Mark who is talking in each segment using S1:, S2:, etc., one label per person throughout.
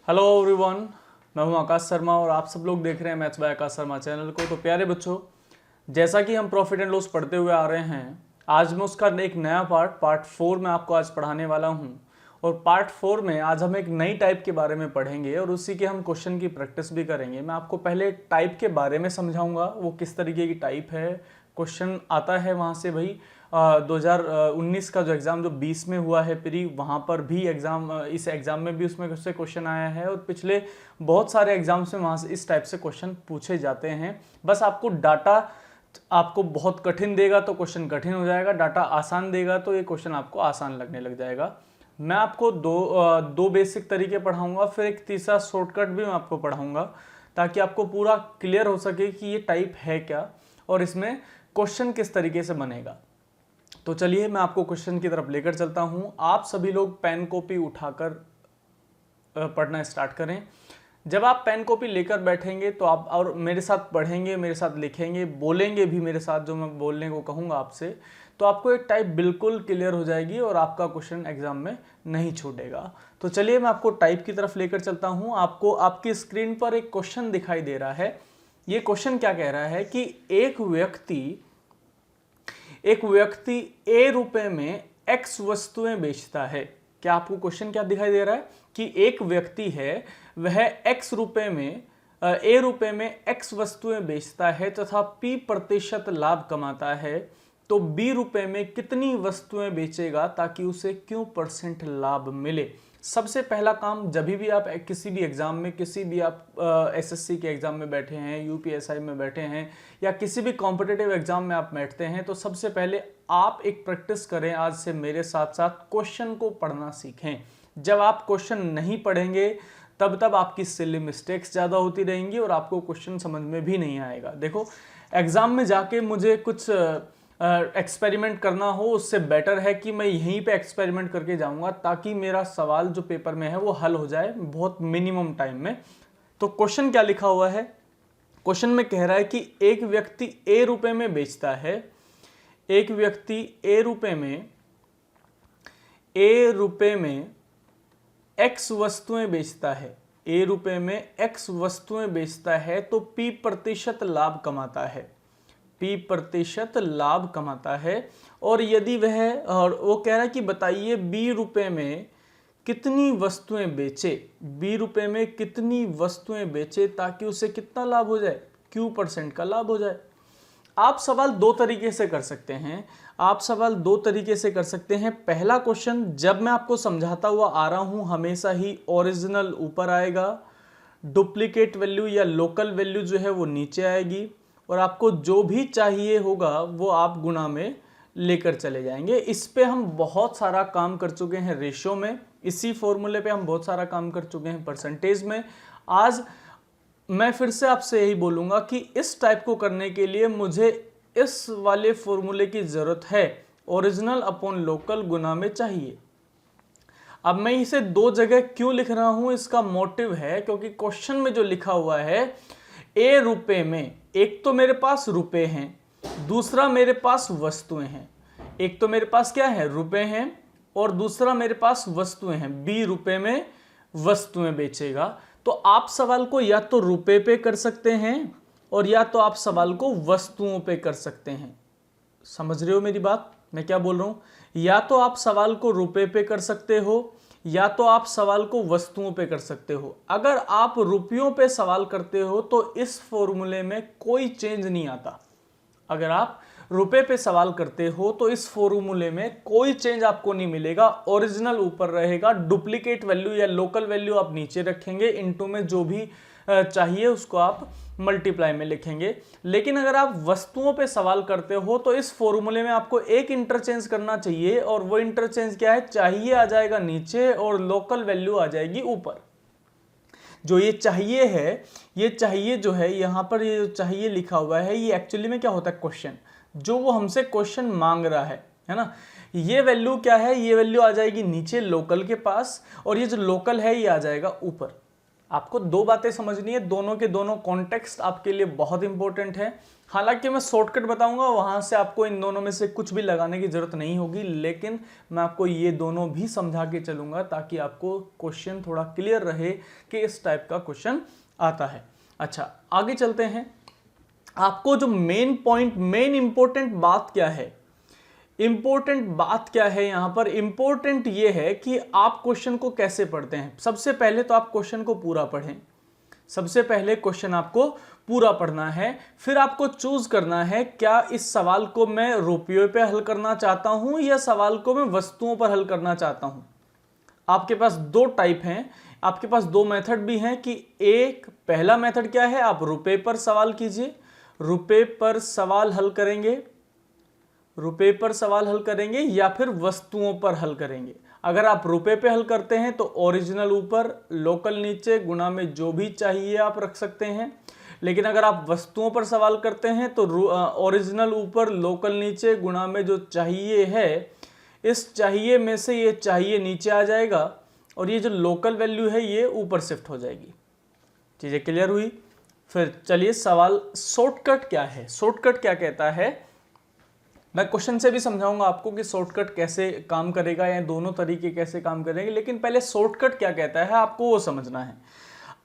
S1: Hello everyone, मैं हूं आकाश शर्मा और आप सब लोग देख रहे हैं maths by Akash Sharma channel को। तो प्यारे बच्चों, जैसा कि हम प्रॉफिट एंड लॉस पढ़ते हुए आ रहे हैं, आज मैं उसका एक नया पार्ट 4 में आपको आज पढ़ाने वाला हूं। और पार्ट 4 में आज हम एक नई टाइप के बारे में पढ़ेंगे और उसी के हम क्वेश्चन की प्रैक्टिस भी करेंगे। मैं आपको पहले टाइप के बारे में समझाऊंगा, वो किस तरीके की टाइप है। क्वेश्चन आता है वहाँ से भाई 2019 का जो एग्ज़ाम जो 20 में हुआ है प्री, वहाँ पर भी एग्ज़ाम, इस एग्ज़ाम में भी उसमें से क्वेश्चन आया है और पिछले बहुत सारे एग्जाम्स में वहाँ से इस टाइप से क्वेश्चन पूछे जाते हैं। बस आपको डाटा आपको बहुत कठिन देगा तो क्वेश्चन कठिन हो जाएगा, डाटा आसान देगा तो ये क्वेश्चन आपको आसान लगने लग जाएगा। मैं आपको दो बेसिक तरीके पढ़ाऊंगा, फिर एक तीसरा शॉर्टकट भी मैं आपको पढ़ाऊंगा ताकि आपको पूरा क्लियर हो सके कि ये टाइप है क्या और इसमें क्वेश्चन किस तरीके से बनेगा। तो चलिए मैं आपको क्वेश्चन की तरफ लेकर चलता हूं। आप सभी लोग पेन कॉपी उठाकर पढ़ना स्टार्ट करें। जब आप पेन कॉपी लेकर बैठेंगे तो आप और मेरे साथ पढ़ेंगे, मेरे साथ लिखेंगे, बोलेंगे भी मेरे साथ, जो मैं बोलने को कहूँगा आपसे, तो आपको एक टाइप बिल्कुल क्लियर हो जाएगी और आपका क्वेश्चन एग्जाम में नहीं छूटेगा। तो चलिए मैं आपको टाइप की तरफ लेकर चलता हूँ। आपको आपकी स्क्रीन पर एक क्वेश्चन दिखाई दे रहा है। ये क्वेश्चन क्या कह रहा है कि एक व्यक्ति ए रुपए में एक्स वस्तुएं बेचता है। क्या आपको क्वेश्चन क्या दिखाई दे रहा है कि एक व्यक्ति है, वह एक्स रुपए में ए रुपए में एक्स वस्तुएं बेचता है तथा पी प्रतिशत लाभ कमाता है, तो बी रुपए में कितनी वस्तुएं बेचेगा ताकि उसे क्यों परसेंट लाभ मिले। सबसे पहला काम, जब भी आप किसी भी एग्जाम में, किसी भी आप एसएससी के एग्जाम में बैठे हैं, यूपीएसआई में बैठे हैं या किसी भी कॉम्पिटिटिव एग्जाम में आप बैठते हैं, तो सबसे पहले आप एक प्रैक्टिस करें आज से मेरे साथ साथ, क्वेश्चन को पढ़ना सीखें। जब आप क्वेश्चन नहीं पढ़ेंगे तब आपकी सिली मिस्टेक्स ज़्यादा होती रहेंगी और आपको क्वेश्चन समझ में भी नहीं आएगा। देखो, एग्जाम में जाके मुझे कुछ एक्सपेरिमेंट करना हो, उससे बेटर है कि मैं यहीं पे एक्सपेरिमेंट करके जाऊंगा ताकि मेरा सवाल जो पेपर में है वो हल हो जाए बहुत मिनिमम टाइम में। तो क्वेश्चन क्या लिखा हुआ है? क्वेश्चन में कह रहा है कि एक व्यक्ति ए रुपए में बेचता है, एक व्यक्ति ए रुपए में एक्स वस्तुएं बेचता है, ए रुपए में एक्स वस्तुएं बेचता है, तो पी प्रतिशत लाभ कमाता है, पी प्रतिशत लाभ कमाता है। और यदि वह, और वो कह रहा है कि बताइए बी रुपए में कितनी वस्तुएं बेचे, बी रुपए में कितनी वस्तुएं बेचे ताकि उसे कितना लाभ हो जाए, क्यू परसेंट का लाभ हो जाए। आप सवाल दो तरीके से कर सकते हैं, पहला क्वेश्चन, जब मैं आपको समझाता हुआ आ रहा हूं हमेशा ही ओरिजिनल ऊपर आएगा, डुप्लीकेट वैल्यू या लोकल वैल्यू जो है वो नीचे आएगी और आपको जो भी चाहिए होगा वो आप गुणा में लेकर चले जाएंगे। इस पे हम बहुत सारा काम कर चुके हैं रेशो में, इसी फॉर्मूले पे हम बहुत सारा काम कर चुके हैं परसेंटेज में। आज मैं फिर से आपसे यही बोलूँगा कि इस टाइप को करने के लिए मुझे इस वाले फॉर्मूले की ज़रूरत है, ओरिजिनल अपॉन लोकल गुना में चाहिए। अब मैं इसे दो जगह क्यों लिख रहा हूँ, इसका मोटिव है क्योंकि क्वेश्चन में जो लिखा हुआ है ए रुपए में, एक तो मेरे पास रुपए हैं, दूसरा मेरे पास वस्तुएं हैं। एक तो मेरे पास क्या है, रुपए हैं, और दूसरा मेरे पास वस्तुएं हैं। बी रुपए में वस्तुएं बेचेगा, तो आप सवाल को या तो रुपए पे कर सकते हैं और या तो आप सवाल को वस्तुओं पे कर सकते हैं। समझ रहे हो मेरी बात, मैं क्या बोल रहा हूं? या तो आप सवाल को रुपए पे कर सकते हो या तो आप सवाल को वस्तुओं पे कर सकते हो। अगर आप रुपयों पे सवाल करते हो तो इस फॉर्मूले में कोई चेंज नहीं आता। अगर आप रुपए पे सवाल करते हो तो इस फॉर्मूले में कोई चेंज आपको नहीं मिलेगा, ओरिजिनल ऊपर रहेगा, डुप्लीकेट वैल्यू या लोकल वैल्यू आप नीचे रखेंगे, इनटू में जो भी चाहिए उसको आप मल्टीप्लाई में लिखेंगे। लेकिन अगर आप वस्तुओं पे सवाल करते हो तो इस फॉर्मूले में आपको एक इंटरचेंज करना चाहिए, और वो इंटरचेंज क्या है, चाहिए आ जाएगा नीचे और लोकल वैल्यू आ जाएगी ऊपर। जो ये चाहिए है, ये चाहिए जो है यहाँ पर, ये जो चाहिए लिखा हुआ है, ये एक्चुअली में क्या होता है, क्वेश्चन, जो वो हमसे क्वेश्चन मांग रहा है ना। ये वैल्यू क्या है, ये वैल्यू आ जाएगी नीचे लोकल के पास, और ये जो लोकल है ये आ जाएगा ऊपर। आपको दो बातें समझनी है, दोनों के दोनों कॉन्टेक्स्ट आपके लिए बहुत इंपॉर्टेंट है। हालांकि मैं शॉर्टकट बताऊंगा, वहां से आपको इन दोनों में से कुछ भी लगाने की जरूरत नहीं होगी, लेकिन मैं आपको ये दोनों भी समझा के चलूंगा ताकि आपको क्वेश्चन थोड़ा क्लियर रहे कि इस टाइप का क्वेश्चन आता है। अच्छा, आगे चलते हैं। आपको जो मेन पॉइंट, मेन इंपॉर्टेंट बात क्या है, इंपॉर्टेंट बात क्या है यहां पर, इंपॉर्टेंट ये है कि आप क्वेश्चन को कैसे पढ़ते हैं। सबसे पहले तो आप क्वेश्चन को पूरा पढ़ें, सबसे पहले क्वेश्चन आपको पूरा पढ़ना है, फिर आपको चूज करना है क्या इस सवाल को मैं रुपयों पे हल करना चाहता हूं या सवाल को मैं वस्तुओं पर हल करना चाहता हूं। आपके पास दो टाइप हैं, आपके पास दो मेथड भी हैं कि एक पहला मेथड क्या है, आप रुपए पर सवाल कीजिए, रुपए पर सवाल हल करेंगे, रुपए पर सवाल हल करेंगे या फिर वस्तुओं पर हल करेंगे। अगर आप रुपए पे हल करते हैं तो ओरिजिनल ऊपर लोकल नीचे गुणा में जो भी चाहिए आप रख सकते हैं, लेकिन अगर आप वस्तुओं पर सवाल करते हैं तो ओरिजिनल ऊपर लोकल नीचे गुणा में जो चाहिए है, इस चाहिए में से ये चाहिए नीचे आ जाएगा और ये जो लोकल वैल्यू है ये ऊपर शिफ्ट हो जाएगी। चीजें क्लियर हुई? फिर चलिए सवाल शॉर्टकट क्या है, शॉर्टकट क्या कहता है, मैं क्वेश्चन से भी समझाऊंगा आपको कि शॉर्टकट कैसे काम करेगा या दोनों तरीके कैसे काम करेंगे, लेकिन पहले शॉर्टकट क्या कहता है आपको वो समझना है।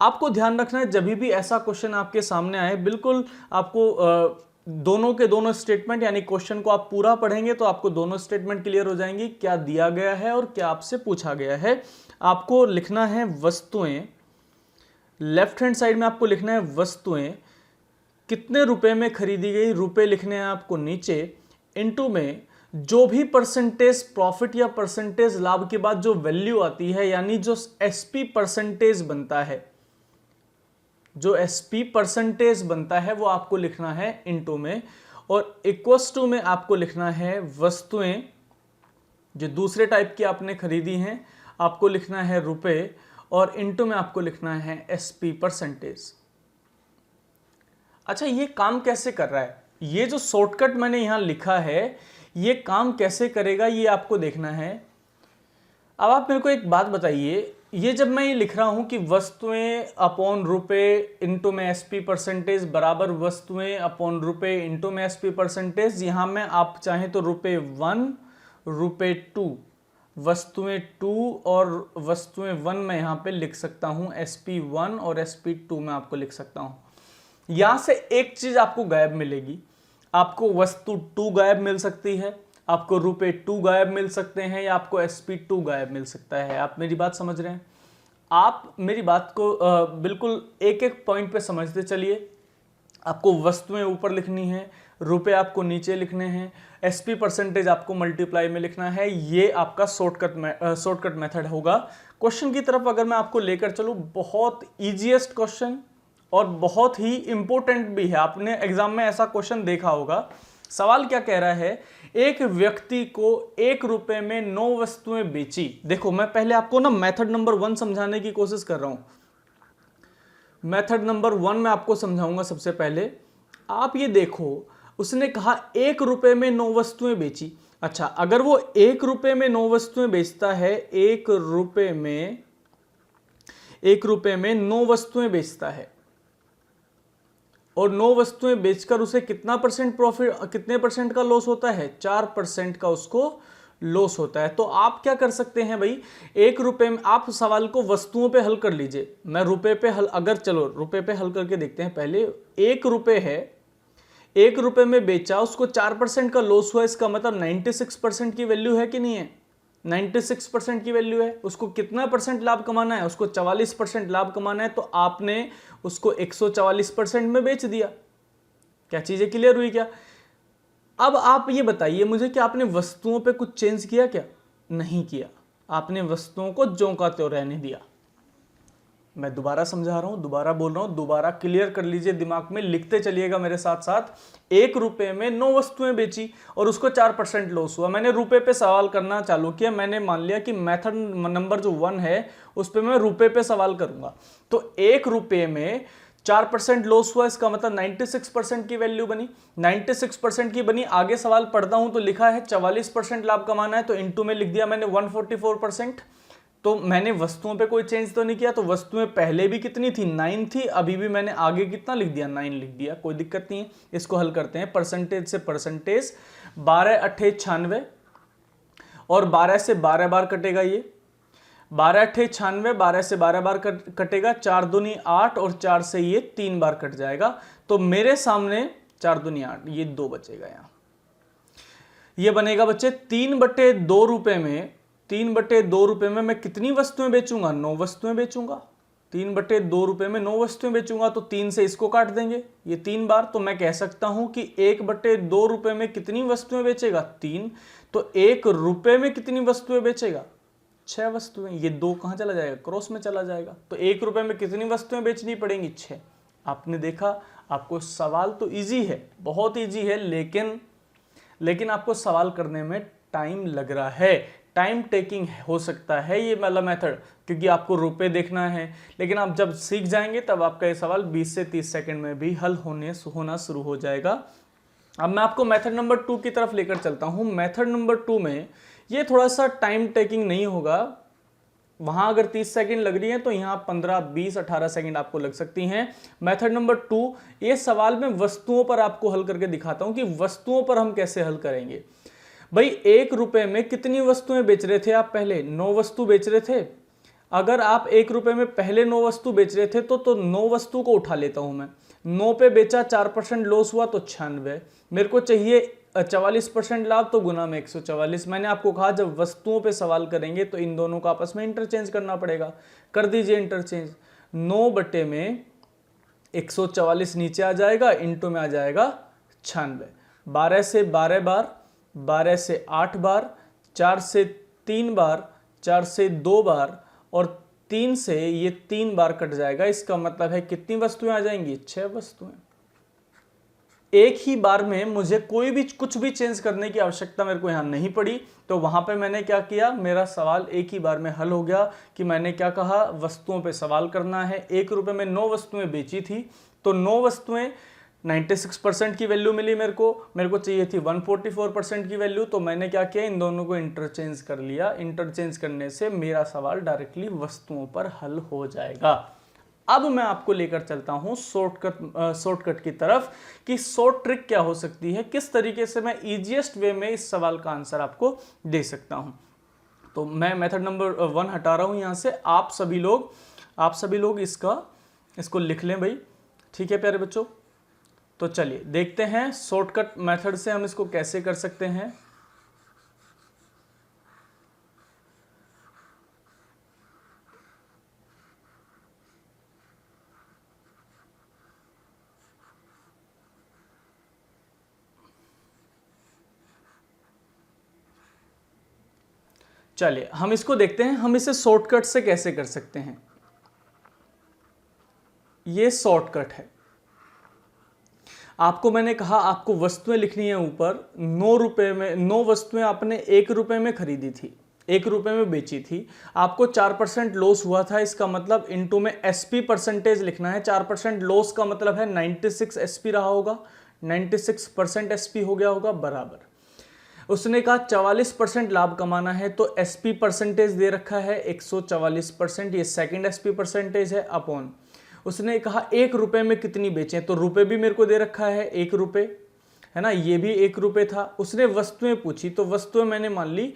S1: आपको ध्यान रखना है जब भी ऐसा क्वेश्चन आपके सामने आए, बिल्कुल आपको दोनों के दोनों स्टेटमेंट, यानी क्वेश्चन को आप पूरा पढ़ेंगे तो आपको दोनों स्टेटमेंट क्लियर हो जाएंगी, क्या दिया गया है और क्या आपसे पूछा गया है। आपको लिखना है वस्तुएं, लेफ्ट हैंड साइड में आपको लिखना है वस्तुएं कितने रुपए में खरीदी गई, रुपए लिखने हैं आपको नीचे, इनटू में जो भी परसेंटेज प्रॉफिट या परसेंटेज लाभ के बाद जो वैल्यू आती है, यानी जो एसपी परसेंटेज बनता है, जो एसपी परसेंटेज बनता है वो आपको लिखना है इनटू में, और इक्वस टू में आपको लिखना है वस्तुएं जो दूसरे टाइप की आपने खरीदी हैं, आपको लिखना है रुपए, और इनटू में आपको लिखना है एसपी परसेंटेज। अच्छा, ये काम कैसे कर रहा है, ये जो शॉर्टकट मैंने यहां लिखा है ये काम कैसे करेगा ये आपको देखना है। अब आप मेरे को एक बात बताइए, ये जब मैं ये लिख रहा हूं कि वस्तुएं अपॉन रुपए इनटू में एसपी परसेंटेज बराबर वस्तुएं अपॉन रुपए इनटू में एसपी परसेंटेज, यहां में आप चाहें तो रुपए 1 रुपए 2 वस्तुएं 2 और वस्तुएं 1 मैं यहां पे लिख सकता हूं, एसपी 1 और एसपी 2 में आपको लिख सकता हूं। यहां से एक चीज आपको गायब मिलेगी, आपको वस्तु 2 गायब मिल सकती है, आपको रुपए 2 गायब मिल सकते हैं, या आपको एसपी 2 गायब मिल सकता है। आप मेरी बात समझ रहे हैं? आप मेरी बात को बिल्कुल एक एक पॉइंट पे समझते चलिए। आपको वस्तुएं ऊपर लिखनी है, रुपए आपको नीचे लिखने हैं, एसपी परसेंटेज आपको मल्टीप्लाई में लिखना है। ये आपका शॉर्टकट मेथड होगा। क्वेश्चन की तरफ अगर मैं आपको लेकर चलूं, बहुत ईजीएस्ट क्वेश्चन और बहुत ही इंपॉर्टेंट भी है। आपने एग्जाम में ऐसा क्वेश्चन देखा होगा। सवाल क्या कह रहा है, एक व्यक्ति को 1 रुपए में 9 वस्तुएं बेची। देखो, मैं पहले आपको ना मेथड नंबर 1 समझाने की कोशिश कर रहा हूं। मेथड नंबर 1 मैं आपको समझाऊंगा। सबसे पहले आप ये देखो, उसने कहा 1 रुपए में 9 वस्तुएं बेची। अच्छा, अगर वो 1 रुपए में 9 वस्तुएं बेचता है, 1 रुपए में 9 वस्तुएं बेचता है और 9 वस्तुएं बेचकर उसे कितना परसेंट प्रॉफिट, कितने परसेंट का लॉस होता है? 4% का उसको लॉस होता है। तो आप क्या कर सकते हैं भाई, 1 रुपए में आप सवाल को वस्तुओं पे हल कर लीजिए। मैं रुपए पे हल, अगर चलो रुपए पे हल करके देखते हैं। पहले 1 रुपए है, 1 रुपए में बेचा, उसको 4% का लॉस हुआ, इसका मतलब 96% की वैल्यू है कि नहीं है? 96% की वैल्यू है। उसको कितना परसेंट लाभ कमाना है? उसको 44% लाभ कमाना है। तो आपने उसको 144% में बेच दिया। क्या चीजें क्लियर हुई क्या? अब आप ये बताइए मुझे कि आपने वस्तुओं पे कुछ चेंज किया क्या? नहीं किया। आपने वस्तुओं को ज्यों का त्यों रहने दिया। मैं दोबारा समझा रहा हूं, दोबारा बोल रहा हूं, दोबारा क्लियर कर लीजिए, दिमाग में लिखते चलिएगा मेरे साथ साथ। 1 रुपए में 9 वस्तुएं बेची और उसको 4% लॉस हुआ। मैंने रुपए पे सवाल करना चालू किया। मैंने मान लिया कि मेथड नंबर जो 1 है उस पे मैं रुपए पे सवाल करूंगा। तो 1 रुपए में 4% लॉस हुआ, इसका मतलब 96% की वैल्यू बनी। 96% की बनी। आगे सवाल पढ़ता हूं तो लिखा है 44% लाभ कमाना है, तो इनटू में लिख दिया मैंने 144%। तो मैंने वस्तुओं पे कोई चेंज तो नहीं किया, तो वस्तुएं पहले भी कितनी थी 9 थी, अभी भी मैंने आगे कितना लिख दिया 9 लिख दिया, कोई दिक्कत नहीं है। इसको हल करते हैं परसेंटेज से परसेंटेज, 12 अट्ठे 96 और 12 से 12 बार कटेगा, ये 12 अट्ठे 96, 12 से 12 बार कटेगा, 4 दूनी 8 और 4 से ये 3 बार कट जाएगा। तो मेरे सामने 4 दूनी 8, ये 2 बचेगा यहाँ, ये बनेगा बच्चे 3/2 रुपए में, 3/2 रुपए में मैं कितनी वस्तुएं बेचूंगा, 9 वस्तुएं बेचूंगा। 3/2 रुपए में 9 वस्तुएं बेचूंगा, तो 3 से इसको काट देंगे, ये 3 बार। तो मैं कह सकता हूं कि 1/2 रुपए में कितनी वस्तुएं बेचेगा, 3। तो 1 रुपए में कितनी वस्तुएं बेचेगा, 6 वस्तुएं। ये 2 कहां चला जाएगा, क्रॉस में चला जाएगा। तो 1 रुपए में कितनी वस्तुएं बेचनी पड़ेंगी, 6। आपने देखा, आपको सवाल तो इजी है, बहुत इजी है, लेकिन आपको सवाल करने में टाइम लग रहा है, टाइम टेकिंग हो सकता है ये वाला मेथड, क्योंकि आपको रुपए देखना है। लेकिन आप जब सीख जाएंगे तब आपका ये सवाल 20 से 30 सेकंड में भी हल होना शुरू हो जाएगा। अब मैं आपको मेथड नंबर 2 की तरफ लेकर चलता हूं। मेथड नंबर 2 में ये थोड़ा सा टाइम टेकिंग नहीं होगा। वहां अगर 30 सेकंड लग रही है तो यहाँ 15, 20, 18 सेकंड आपको लग सकती हैं। मेथड नंबर 2, ये सवाल में वस्तुओं पर आपको हल करके दिखाता हूं कि वस्तुओं पर हम कैसे हल करेंगे। भाई 1 रुपए में कितनी वस्तुएं बेच रहे थे आप, पहले 9 वस्तु बेच रहे थे। अगर आप 1 रुपए में पहले 9 वस्तु बेच रहे थे तो 9 वस्तु को उठा लेता हूं मैं, 9 पे बेचा, 4% लॉस हुआ तो 96। मेरे को चाहिए 44% लाभ, तो गुना में 144। मैंने आपको कहा जब वस्तुओं पे सवाल करेंगे तो इन दोनों को आपस में इंटरचेंज करना पड़ेगा, कर दीजिए इंटरचेंज। 9 बटे में 144 नीचे आ जाएगा, इंटू में आ जाएगा 96। 12 से 12 बार, 12 से 8 बार, 4 से 3 बार, 4 से 2 बार और 3 से ये 3 बार कट जाएगा। इसका मतलब है कितनी वस्तुएं आ जाएंगी, 6 वस्तुएं। एक ही बार में मुझे कोई भी कुछ भी चेंज करने की आवश्यकता मेरे को यहां नहीं पड़ी। तो वहां पे मैंने क्या किया, मेरा सवाल एक ही बार में हल हो गया कि मैंने क्या कहा, वस्तुओं पे सवाल करना है। 1 रुपए में 9 वस्तुएं बेची थी, तो 9 वस्तुएं 96% की वैल्यू मिली मेरे को चाहिए थी 144% की वैल्यू। तो मैंने क्या किया, इन दोनों को इंटरचेंज कर लिया। इंटरचेंज करने से मेरा सवाल डायरेक्टली वस्तुओं पर हल हो जाएगा। अब मैं आपको लेकर चलता हूं शॉर्टकट की तरफ कि शॉर्ट ट्रिक क्या हो सकती है, किस तरीके से मैं इजीएस्ट वे में इस सवाल का आंसर आपको दे सकता हूं। तो मैं मेथड नंबर 1 हटा रहा हूं यहां से। आप सभी लोग इसको लिख लें भाई, ठीक है प्यारे बच्चों। तो चलिए देखते हैं शॉर्टकट मेथड से हम इसको कैसे कर सकते हैं। चलिए हम इसको देखते हैं, हम इसे शॉर्टकट से कैसे कर सकते हैं। ये शॉर्टकट है। आपको मैंने कहा आपको वस्तुएं लिखनी है ऊपर। 9 रुपए में 9 वस्तुएं आपने 1 रुपए में खरीदी थी, 1 रुपए में बेची थी, आपको 4% लॉस हुआ था। इसका मतलब इनटू में एसपी परसेंटेज लिखना है। 4% लॉस का मतलब है 96 एसपी रहा होगा, 96% एसपी हो गया होगा बराबर। उसने कहा 44% लाभ कमाना है, तो एसपी परसेंटेज दे रखा है 144%, ये सेकंड एसपी परसेंटेज है अपॉन। उसने कहा 1 रुपए में कितनी बेचें, तो रुपए भी मेरे को दे रखा है 1 रुपए, है ना, ये भी 1 रुपए था। उसने वस्तुएं पूछी, तो वस्तुएं मैंने मान ली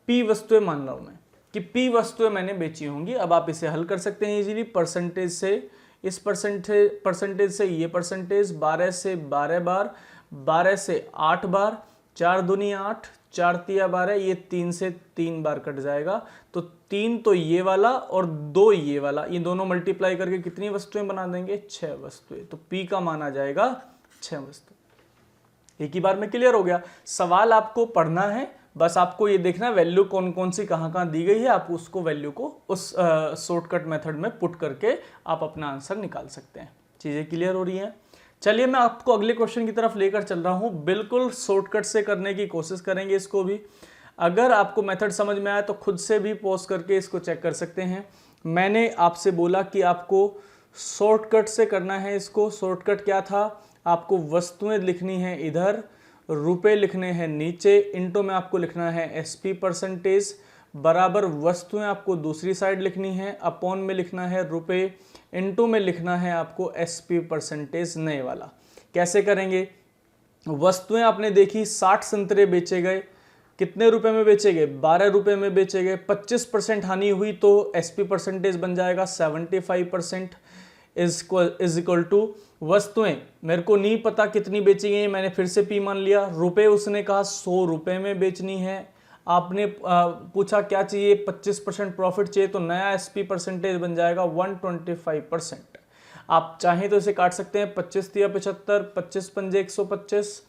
S1: पी वस्तुएं, मान रहा हूं मैं कि पी वस्तुएं मैंने बेची होंगी। अब आप इसे हल कर सकते हैं इजीली। परसेंटेज से इस परसेंटेज से ये परसेंटेज, 12 से 12 बार, 12 से 8 बार, 4 दूनी 8, 4 तिया 12, ये 3 से 3 बार कट जाएगा। तो 3 तो ये वाला और 2 ये वाला, ये दोनों मल्टीप्लाई करके कितनी वस्तुएं बना देंगे, 6 वस्तुएं। तो P का मान आ जाएगा 6 वस्तु। एक ही बार में क्लियर हो गया। सवाल आपको पढ़ना है, बस आपको ये देखना वैल्यू कौन कौन सी कहाँ दी गई है, आप उसको वैल्यू को उस शॉर्टकट मेथड में पुट करके आप अपना आंसर निकाल सकते हैं। चीजें क्लियर हो रही हैं। चलिए मैं आपको अगले क्वेश्चन की तरफ लेकर चल रहा हूं। बिल्कुल शॉर्टकट से करने की कोशिश करेंगे इसको भी। अगर आपको मेथड समझ में आया तो खुद से भी पॉज करके इसको चेक कर सकते हैं। मैंने आपसे बोला कि आपको शॉर्टकट से करना है इसको। शॉर्टकट क्या था, आपको वस्तुएं लिखनी है इधर, रुपए लिखने हैं नीचे, इनटू में आपको लिखना है एसपी परसेंटेज, बराबर वस्तुएं आपको दूसरी साइड लिखनी है, अपॉन में लिखना है रुपए, इनटू में लिखना है आपको एसपी परसेंटेज नए वाला। कैसे करेंगे? वस्तुएं आपने देखी 60 संतरे बेचे गए, कितने रुपए में बेचे गए? 12 रुपए में बेचे गए। 25% हानि हुई तो एसपी परसेंटेज बन जाएगा 75% इज इक्वल टू वस्तुएं मेरे को नहीं पता कितनी बेची गई, मैंने फिर से पी मान लिया। रुपए उसने कहा 100 रुपए में बेचनी है, आपने पूछा क्या चाहिए? 25% प्रॉफिट चाहिए, तो नया एसपी परसेंटेज बन जाएगा 125%। आप चाहें तो इसे काट सकते हैं, 25 या 75, 25 पंजे 125।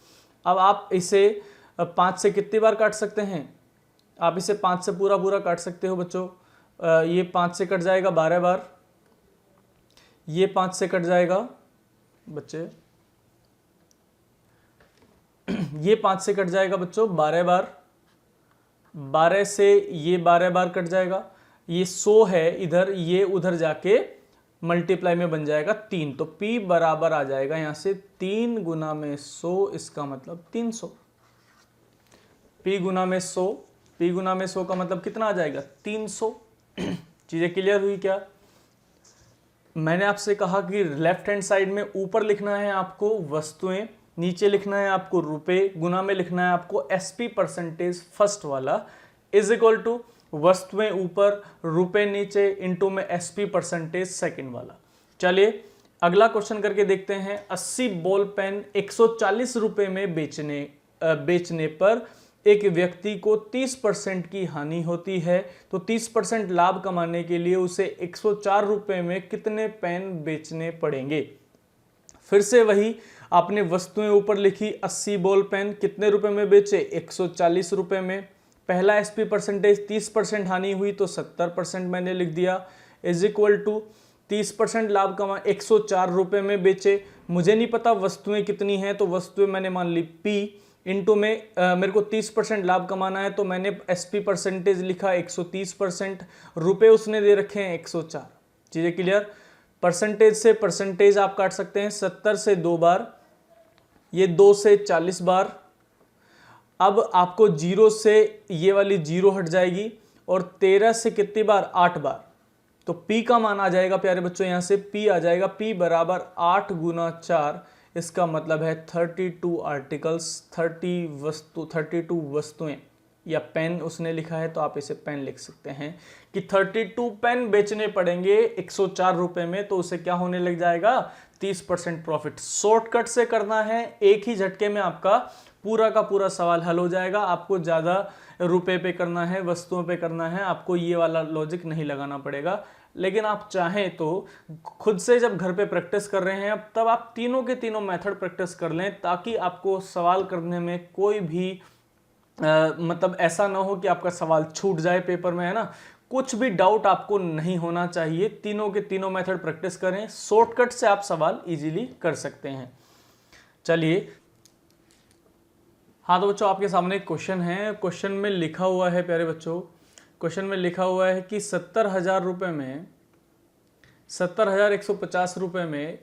S1: अब आप इसे 5 से कितनी बार काट सकते हैं? आप इसे 5 से पूरा पूरा काट सकते हो बच्चों। ये 5 से कट जाएगा 12 बार, ये 5 से कट जाएगा बच्चे, ये 5 से कट जाएगा बच्चों 12 बार, 12 से ये 12 बार कट जाएगा। ये 100 है इधर, ये उधर जाके मल्टीप्लाई में बन जाएगा 3, तो P बराबर आ जाएगा यहां से 3 गुना में 100, इसका मतलब 300। P गुना में 100, P गुना में 100 का मतलब कितना आ जाएगा? 300। चीजें क्लियर हुई क्या? मैंने आपसे कहा कि लेफ्ट हैंड साइड में ऊपर लिखना है आपको वस्तुएं, नीचे लिखना है आपको रुपए, गुना में लिखना है आपको एसपी परसेंटेज फर्स्ट वाला, इज इक्वल टू वस्तुएं ऊपर रुपए नीचे इनटू में एसपी परसेंटेज सेकंड वाला। चलिए अगला क्वेश्चन करके देखते हैं। 80 बॉल पेन 140 रुपए में बेचने पर एक व्यक्ति को 30% की हानि होती है, तो 30% लाभ कमाने के लिए उसे 104 रुपए में कितने पेन बेचने पड़ेंगे? फिर से वही आपने वस्तुएं ऊपर लिखी, 80 बॉल पेन कितने रुपए में बेचे? 140 रुपए में। पहला एसपी परसेंटेज 30% हानि हुई तो 70% मैंने लिख दिया, इज इक्वल टू 30% लाभ कमा 104 रुपए में बेचे। मुझे नहीं पता वस्तुएं कितनी हैं, तो वस्तुएं मैंने मान ली P इनटू में मेरे को 30% लाभ कमाना है, तो मैंने एसपी परसेंटेज लिखा 130%, रुपए उसने दे रखे हैं 104। चीजें क्लियर? परसेंटेज से परसेंटेज आप काट सकते हैं, 70 से 2 बार, ये 2 से 40 बार। अब आपको 0 से ये वाली 0 हट जाएगी, और 13 से कितनी बार? 8 बार। तो P का मान आ जाएगा प्यारे बच्चों, यहां से P आ जाएगा, P बराबर 8 गुना 4, इसका मतलब है 32 आर्टिकल्स, 32 वस्तुएं, या पेन उसने लिखा है तो आप इसे पेन लिख सकते हैं कि 32 पेन बेचने पड़ेंगे 104 रुपए में, तो उसे क्या होने लग जाएगा? 30% प्रॉफिट। शॉर्टकट से करना है, एक ही झटके में आपका पूरा का पूरा सवाल हल हो जाएगा। आपको ज्यादा रुपए पे करना है, वस्तुओं पे करना है, आपको ये वाला लॉजिक नहीं लगाना पड़ेगा। लेकिन आप चाहें तो खुद से जब घर पे प्रैक्टिस कर रहे हैं तब आप तीनों के तीनों मेथड प्रैक्टिस कर लें, ताकि आपको सवाल करने में कोई भी मतलब ऐसा ना हो कि आपका सवाल छूट जाए पेपर में, है ना। कुछ भी डाउट आपको नहीं होना चाहिए, तीनों के तीनों मेथड प्रैक्टिस करें, शॉर्टकट से आप सवाल इजीली कर सकते हैं। चलिए, हाँ तो बच्चों आपके सामने एक क्वेश्चन है। क्वेश्चन में लिखा हुआ है प्यारे बच्चों, क्वेश्चन में लिखा हुआ है कि 70,000 रुपये में 70,150 रुपये में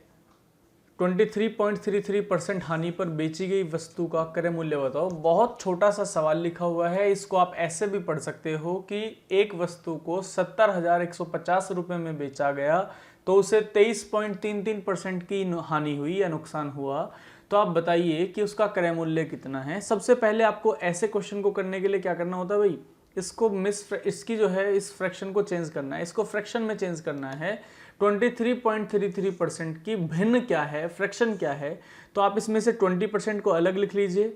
S1: 23.33% हानि पर बेची गई वस्तु का क्रय मूल्य बताओ। बहुत छोटा सा सवाल लिखा हुआ है, इसको आप ऐसे भी पढ़ सकते हो कि एक वस्तु को 70,150 रुपये में बेचा गया तो उसे 23.33% की हानि हुई या नुकसान हुआ, तो आप बताइए कि उसका क्रय मूल्य कितना है। सबसे पहले आपको ऐसे क्वेश्चन को करने के लिए क्या करना होता है भाई? इसकी जो है इस फ्रैक्शन को चेंज करना है, इसको फ्रैक्शन में चेंज करना है। 23.33% की भिन्न क्या है, फ्रैक्शन क्या है, तो आप इसमें से 20% को अलग लिख लीजिए,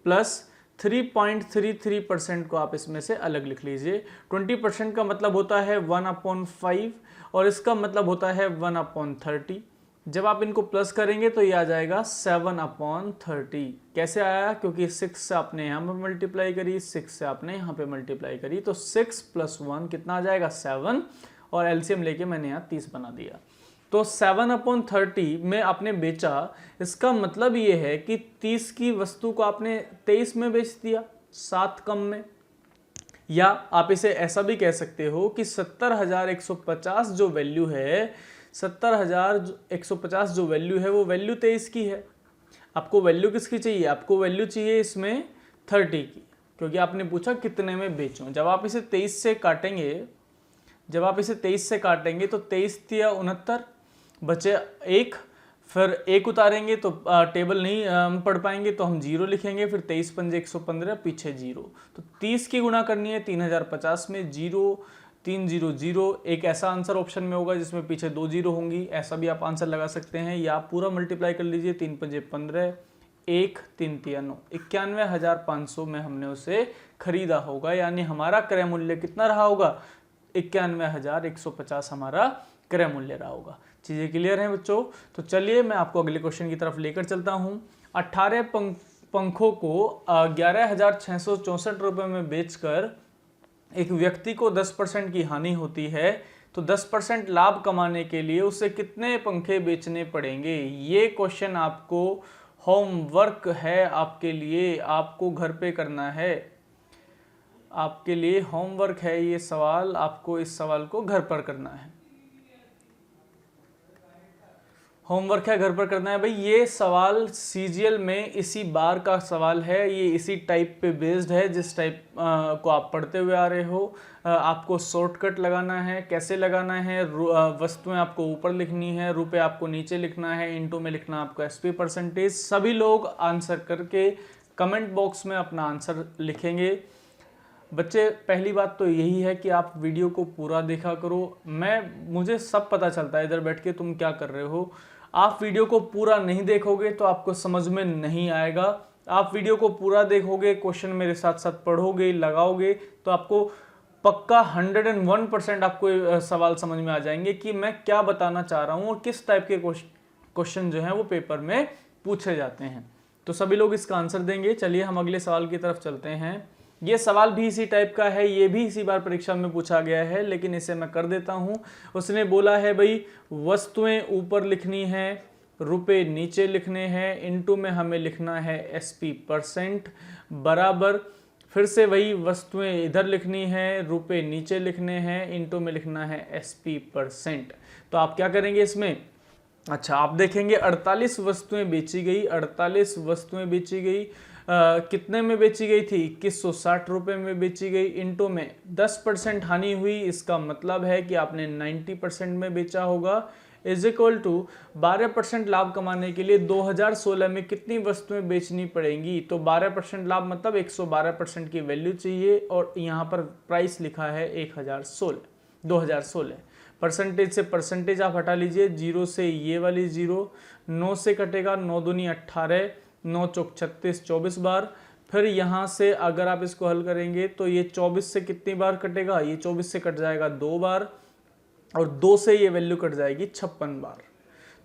S1: प्लस 3.33% को आप इसमें से अलग लिख लीजिए। 20% का मतलब होता है 1/5 और इसका मतलब होता है 1/30। जब आप इनको प्लस करेंगे तो ये आ जाएगा 7/30। कैसे आया? क्योंकि 6 से आपने यहाँ पे मल्टीप्लाई करी, 6 से आपने यहाँ पे मल्टीप्लाई करी, तो 6 + 1 कितना आ जाएगा? 7, और एलसीएम लेके मैंने यहाँ 30 बना दिया। तो 7/30 में आपने बेचा, इसका मतलब ये है कि 30 की वस्तु को आपने 23 में बेच दिया, 7 कम में। या आप इसे ऐसा भी कह सकते हो कि 70,150 जो वैल्यू है, 70,150 जो वैल्यू है वो वैल्यू 23 की है। आपको वैल्यू किसकी चाहिए? आपको वैल्यू चाहिए इसमें 30 की। क्योंकि आपने पूछा कितने में बेचूं। जब आप इसे 23 से काटेंगे, तो 23 तिया 69, बचे 1, फिर 1 उतारेंगे तो टेबल नहीं पढ़ पाएंगे तो हम 0 लिखेंगे, फिर 23 पंजे 115, पीछे 0। तो 30 की गुणा करनी है 3050 में, 0 3 0 0। एक ऐसा आंसर ऑप्शन में होगा जिसमें पीछे 2 0 होंगी, ऐसा भी आप आंसर लगा सकते हैं, या आप पूरा मल्टीप्लाई कर लीजिए। 3 पंजे 15, 1 3 तिया 9, 91,500 में हमने उसे खरीदा होगा, यानी हमारा क्रय मूल्य कितना रहा होगा, 91,150 हमारा क्रय मूल्य रहा होगा। चीजें क्लियर हैं बच्चों? तो चलिए मैं आपको अगले क्वेश्चन की तरफ लेकर चलता हूं। 18 पंखों को 11,664 रुपए में बेचकर एक व्यक्ति को 10% की हानि होती है, तो 10% लाभ कमाने के लिए उसे कितने पंखे बेचने पड़ेंगे? ये क्वेश्चन आपको होमवर्क है आपके लिए, आपको घर पे करना है, आपके लिए होमवर्क है ये सवाल, आपको इस सवाल को घर पर करना है। होमवर्क है घर पर करना है भाई। ये सवाल सीजीएल में इसी बार का सवाल है, ये इसी टाइप पे बेस्ड है जिस टाइप को आप पढ़ते हुए आ रहे हो। आपको शॉर्टकट लगाना है, कैसे लगाना है, वस्तुएं आपको ऊपर लिखनी है, रुपए आपको नीचे लिखना है, इनटू में लिखना आपको एसपी परसेंटेज। सभी लोग आंसर करके कमेंट बॉक्स में अपना आंसर लिखेंगे। बच्चे पहली बात तो यही है कि आप वीडियो को पूरा देखा करो। मुझे सब पता चलता है इधर बैठ के तुम क्या कर रहे हो। आप वीडियो को पूरा नहीं देखोगे तो आपको समझ में नहीं आएगा। आप वीडियो को पूरा देखोगे, क्वेश्चन मेरे साथ साथ पढ़ोगे, लगाओगे, तो आपको पक्का 101% आपको सवाल समझ में आ जाएंगे कि मैं क्या बताना चाह रहा हूँ और किस टाइप के क्वेश्चन जो हैं वो पेपर में पूछे जाते हैं। तो सभी लोग इसका आंसर देंगे। चलिए हम अगले सवाल की तरफ चलते हैं। ये सवाल भी इसी टाइप का है, ये भी इसी बार परीक्षा में पूछा गया है, लेकिन इसे मैं कर देता हूं। उसने बोला है भाई वस्तुएं ऊपर लिखनी है, रुपए नीचे लिखने हैं, इनटू में हमें लिखना है एसपी परसेंट, बराबर फिर से वही वस्तुएं इधर लिखनी है, रुपए नीचे लिखने हैं, इनटू में लिखना है एसपी परसेंट। तो आप क्या करेंगे इसमें? अच्छा, आप देखेंगे 48 वस्तुएं बेची गई, 48 वस्तुएं बेची गई। कितने में बेची गई थी? 2160 रुपए में बेची गई, इनटू में 10% हानि हुई, इसका मतलब है कि आपने 90% में बेचा होगा, इज इक्वल टू 12% लाभ कमाने के लिए 2016 में कितनी वस्तुएं बेचनी पड़ेंगी? तो 12% लाभ मतलब 112% की वैल्यू चाहिए, और यहाँ पर प्राइस लिखा है 2016। परसेंटेज से परसेंटेज आप हटा लीजिए, 0 से ये वाली 0, 9 से कटेगा, 9 दूनी 18, 9 चौक 36, 24 बार। फिर यहाँ से अगर आप इसको हल करेंगे तो ये 24 से कितनी बार कटेगा? ये 24 से कट जाएगा 2 बार, और 2 से ये वैल्यू कट जाएगी 56 बार।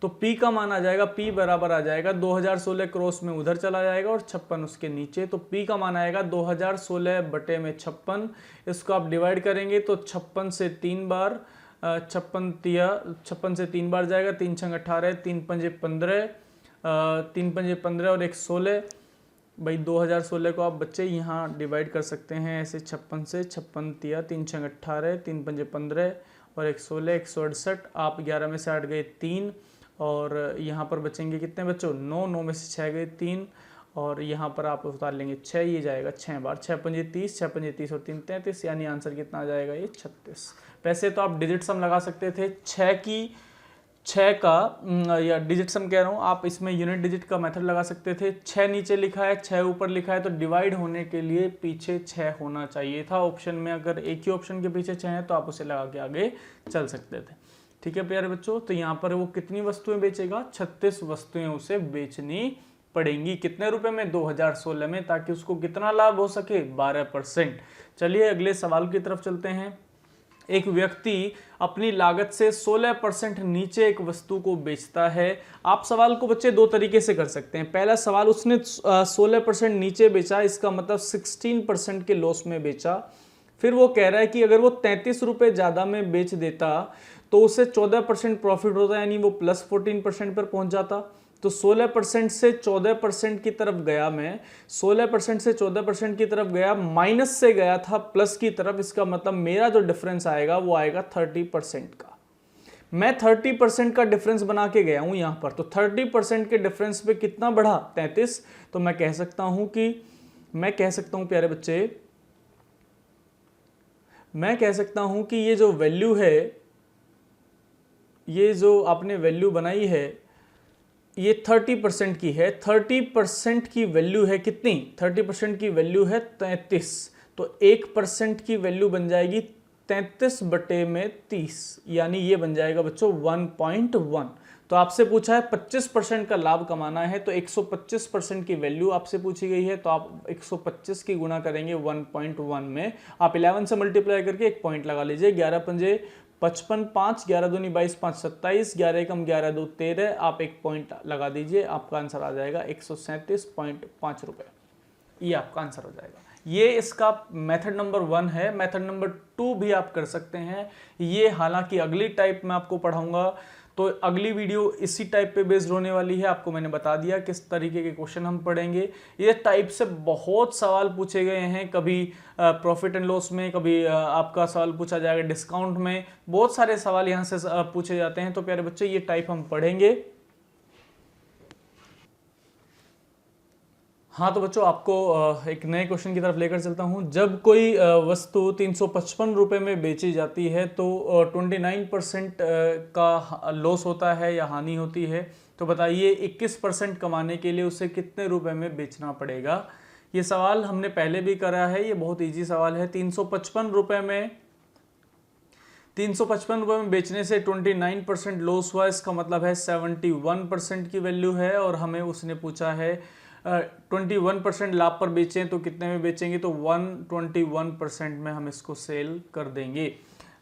S1: तो P का मान आ जाएगा, P बराबर आ जाएगा 2016 क्रॉस में उधर चला जाएगा और 56 उसके नीचे, तो P का मान आएगा 2016 बटे में 56। इसको आप डिवाइड करेंगे तो 56 से 3 बार, 56 से 3 बार जाएगा, 3 छंग 18, 3 पंजे 15, 3 पंजे 15 और 1 16। भाई 2016 को आप बच्चे यहाँ डिवाइड कर सकते हैं ऐसे 56 से, 56 तिया 3 छंग 18, 3 पंजे 15 और 1 16, 168। आप 11 में से 8 गए 3, और यहाँ पर बचेंगे कितने बच्चों? 9, 9 में से 6 गए 3, और यहाँ पर आप उतार लेंगे 6, ये जाएगा 6 बार, 6 पंजे 30, 6 पंजे 30 और 3 33, यानी आंसर कितना आ जाएगा? ये 36। वैसे तो आप डिजिट सम लगा सकते थे, 6 का या डिजिट सम कह रहा हूँ, आप इसमें यूनिट डिजिट का मेथड लगा सकते थे। 6 नीचे लिखा है, 6 ऊपर लिखा है, तो डिवाइड होने के लिए पीछे 6 होना चाहिए था ऑप्शन में। अगर एक ही ऑप्शन के पीछे 6 है तो आप उसे लगा के आगे चल सकते थे। ठीक है प्यारे बच्चों, तो यहाँ पर वो कितनी वस्तुएं बेचेगा? 36 वस्तुएं उसे बेचनी पड़ेंगी। कितने रुपए में? 2016 में, ताकि उसको कितना लाभ हो सके? 12%। चलिए अगले सवाल की तरफ चलते हैं। एक व्यक्ति अपनी लागत से 16% नीचे एक वस्तु को बेचता है। आप सवाल को बच्चे दो तरीके से कर सकते हैं। पहला सवाल, उसने 16% नीचे बेचा, इसका मतलब 16% के लॉस में बेचा। फिर वो कह रहा है कि अगर वो 33 रुपए ज्यादा में बेच देता तो उसे 14% प्रॉफिट होता, यानी वो प्लस 14% पर पहुंच जाता। तो 16% से 14% की तरफ गया मैं, 16% से 14% की तरफ गया, माइनस से गया था प्लस की तरफ, इसका मतलब मेरा जो डिफरेंस आएगा वो आएगा 30% का। मैं 30% का डिफरेंस बना के गया हूं यहां पर, तो 30% के डिफरेंस पे कितना बढ़ा? 33। तो मैं कह सकता हूं कि मैं कह सकता हूं प्यारे बच्चे, मैं कह सकता हूं कि ये जो वैल्यू है, ये जो आपने वैल्यू बनाई है, ये 30% की है। 30% की वैल्यू है कितनी? 30% की वैल्यू है 33। तो 1% की वैल्यू बन जाएगी 33/30, यानी ये बन जाएगा बच्चों 1.1। तो आपसे पूछा है 25% का लाभ कमाना है, तो 125% की वैल्यू आपसे पूछी गई है, तो आप 125 की गुणा करेंगे 1.1 में। आप 11 से मल्टीप्लाई करके एक पॉइंट लगा लीजिए। 11 पंजे 55, 5, 11 दूनी 22, 5 27, 11 एकम 11 दो 13, आप एक पॉइंट लगा दीजिए, आपका आंसर आ जाएगा 137.5 रुपये। ये आपका आंसर हो जाएगा। ये इसका मेथड नंबर 1 है। मेथड नंबर 2 भी आप कर सकते हैं। ये हालांकि अगली टाइप में आपको पढ़ाऊंगा, तो अगली वीडियो इसी टाइप पे बेस्ड होने वाली है। आपको मैंने बता दिया किस तरीके के क्वेश्चन हम पढ़ेंगे। ये टाइप से बहुत सवाल पूछे गए हैं, कभी प्रॉफिट एंड लॉस में, कभी आपका सवाल पूछा जाएगा डिस्काउंट में, बहुत सारे सवाल यहाँ से पूछे जाते हैं। तो प्यारे बच्चे ये टाइप हम पढ़ेंगे। हाँ तो बच्चों आपको एक नए क्वेश्चन की तरफ लेकर चलता हूँ। जब कोई वस्तु 355 रुपये में बेची जाती है तो 29% का लॉस होता है या हानि होती है, तो बताइए 21% कमाने के लिए उसे कितने रुपए में बेचना पड़ेगा। ये सवाल हमने पहले भी करा है, ये बहुत ईजी सवाल है। 355 रुपये में बेचने से 29% लॉस हुआ, इसका मतलब है 71% की वैल्यू है, और हमें उसने पूछा है 21% लाभ पर बेचें तो कितने में बेचेंगे, तो 121% में हम इसको सेल कर देंगे।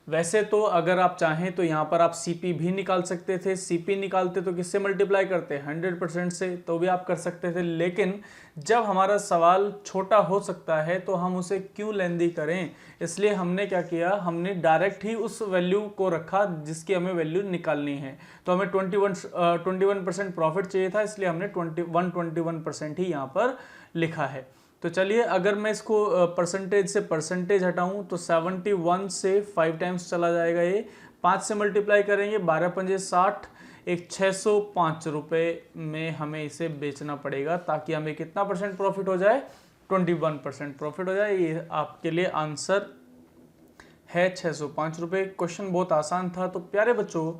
S1: वैसे तो अगर आप चाहें तो यहाँ पर आप सीपी भी निकाल सकते थे। सीपी निकालते तो किससे मल्टीप्लाई करते? 100% से, तो भी आप कर सकते थे। लेकिन जब हमारा सवाल छोटा हो सकता है तो हम उसे क्यों लेंदी करें, इसलिए हमने क्या किया, हमने डायरेक्ट ही उस वैल्यू को रखा जिसकी हमें वैल्यू निकालनी है। तो हमें 21% प्रॉफिट चाहिए था, इसलिए हमने 121% ही यहाँ पर लिखा है। तो चलिए अगर मैं इसको परसेंटेज से परसेंटेज हटाऊं तो 71 से 5 टाइम्स चला जाएगा। ये 5 से मल्टीप्लाई करेंगे, 12 पंजे 60, एक 605 रुपये में हमें इसे बेचना पड़ेगा, ताकि हमें कितना परसेंट प्रॉफिट हो जाए? 21% प्रॉफिट हो जाए। ये आपके लिए आंसर है 605 रुपये। क्वेश्चन बहुत आसान था। तो प्यारे बच्चों,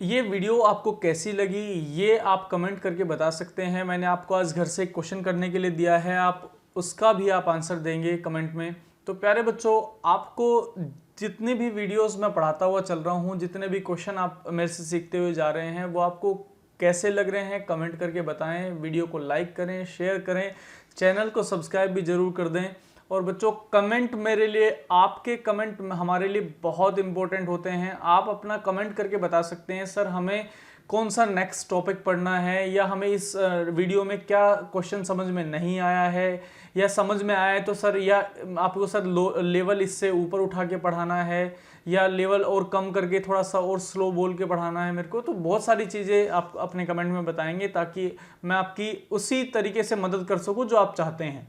S1: ये वीडियो आपको कैसी लगी ये आप कमेंट करके बता सकते हैं। मैंने आपको आज घर से एक क्वेश्चन करने के लिए दिया है, आप उसका भी आप आंसर देंगे कमेंट में। तो प्यारे बच्चों, आपको जितने भी वीडियोस मैं पढ़ाता हुआ चल रहा हूँ, जितने भी क्वेश्चन आप मेरे से सीखते हुए जा रहे हैं, वो आपको कैसे लग रहे हैं कमेंट करके बताएं। वीडियो को लाइक करें, शेयर करें, चैनल को सब्सक्राइब भी ज़रूर कर दें। और बच्चों, कमेंट मेरे लिए, आपके कमेंट हमारे लिए बहुत इंपॉर्टेंट होते हैं। आप अपना कमेंट करके बता सकते हैं, सर हमें कौन सा नेक्स्ट टॉपिक पढ़ना है, या हमें इस वीडियो में क्या क्वेश्चन समझ में नहीं आया है, या समझ में आया है तो सर, या आपको सर लेवल इससे ऊपर उठा के पढ़ाना है, या लेवल और कम करके थोड़ा सा और स्लो बोल के पढ़ाना है मेरे को। तो बहुत सारी चीज़ें आप अपने कमेंट में बताएंगे, ताकि मैं आपकी उसी तरीके से मदद कर सकूँ जो आप चाहते हैं।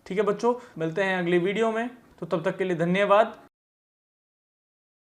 S1: ठीक है बच्चों, मिलते हैं अगली वीडियो में। तो तब तक के लिए धन्यवाद।